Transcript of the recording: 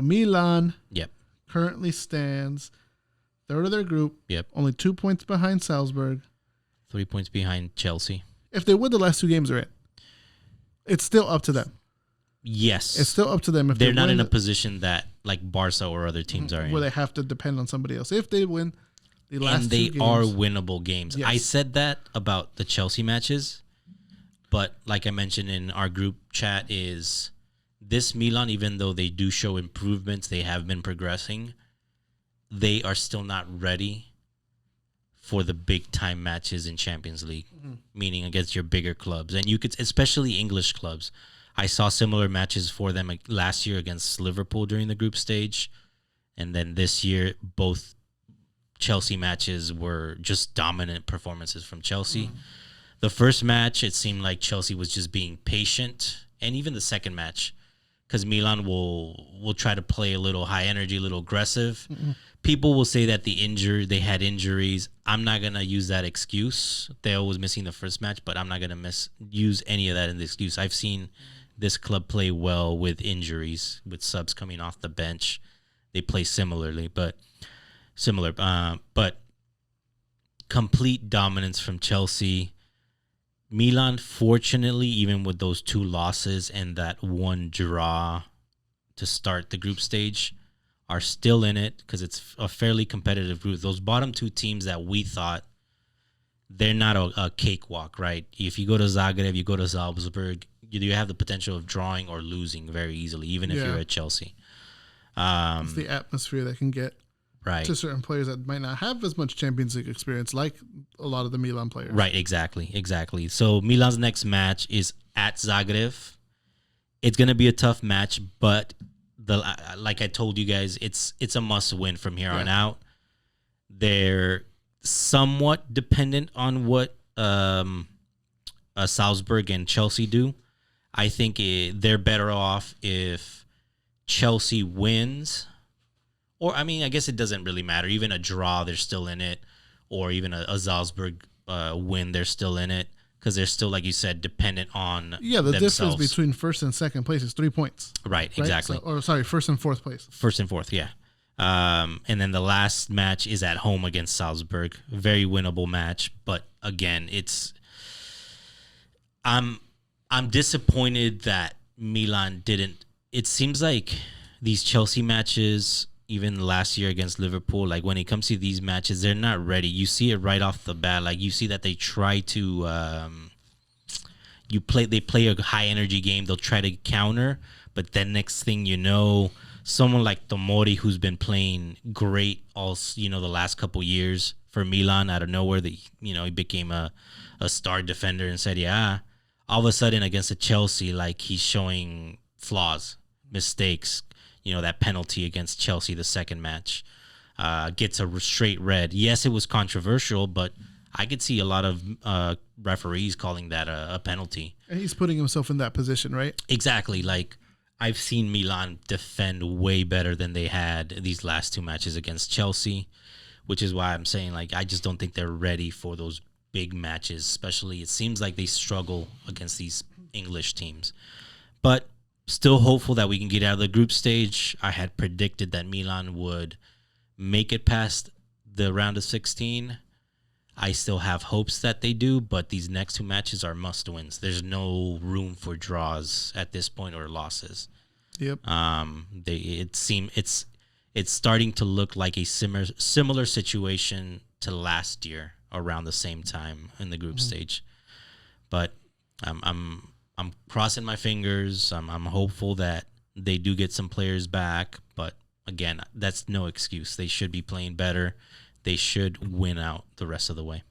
So Milan Yep. currently stands third of their group. Yep. Only 2 points behind Salzburg. 3 points behind Chelsea. If they win the last 2 games they're in, it's still up to them. Yes. It's still up to them. If they're they not win, in a position that like Barca or other teams are in. where they have to depend on somebody else. If they win the last and they 2 games, are winnable games. Yes. I said that about the Chelsea matches, but like I mentioned in our group chat, is this Milan, even though they do show improvements, they have been progressing, they are still not ready for the big time matches in Champions League, meaning against your bigger clubs. And you could, especially English clubs. I saw similar matches for them last year against Liverpool during the group stage. And then this year, both Chelsea matches were just dominant performances from Chelsea. The first match, it seemed like Chelsea was just being patient. And even the second match, because Milan will try to play a little high energy, a little aggressive. People will say that they had injuries. I'm not going to use that excuse. Theo was missing the first match, but I'm not going to use any of that in the excuse. I've seen this club play well with injuries, with subs coming off the bench. They play similar, but complete dominance from Chelsea. Milan, fortunately, even with those 2 losses and that 1 draw to start the group stage, are still in it because it's a fairly competitive group. Those bottom 2 teams that we thought, they're not a cakewalk, right? If you go to Zagreb, you go to Salzburg, you have the potential of drawing or losing very easily, even if you're at Chelsea. It's the atmosphere that can get right to certain players that might not have as much Champions League experience, like a lot of the Milan players. Right, exactly. So Milan's next match is at Zagreb. It's going to be a tough match, but like I told you guys, it's a must-win from here on out. They're somewhat dependent on what Salzburg and Chelsea do. I think they're better off if Chelsea wins. Or, I mean, I guess it doesn't really matter. Even a draw, they're still in it. Or even a Salzburg win, they're still in it. Because they're still, like you said, dependent on the themselves. difference between first and second place is 3 points. Right, exactly. So, first and fourth place. First and fourth, yeah. And then the last match is at home against Salzburg. Very winnable match. But, again, I'm disappointed that Milan didn't. It seems like these Chelsea matches, even last year against Liverpool, like when it comes to these matches, they're not ready. You see it right off the bat. Like you see that they try to they play a high energy game. They'll try to counter, but then next thing you know, someone like Tomori, who's been playing great all the last couple years for Milan, out of nowhere, he became a star defender in Serie A. All of a sudden against a Chelsea, like he's showing flaws, mistakes. That penalty against Chelsea, the second match, gets a straight red. Yes, it was controversial, but I could see a lot of referees calling that a penalty. And he's putting himself in that position, right? Exactly. Like, I've seen Milan defend way better than they had these last 2 matches against Chelsea, which is why I'm saying, like, I just don't think they're ready for those big matches, especially it seems like they struggle against these English teams. But still hopeful that we can get out of the group stage. I had predicted that Milan would make it past the round of 16. I still have hopes that they do, but these next 2 matches are must-wins. There's no room for draws at this point or losses. Yep. It's starting to look like a similar situation to last year around the same time in the group stage. But I'm crossing my fingers. I'm hopeful that they do get some players back. But again, that's no excuse. They should be playing better. They should win out the rest of the way.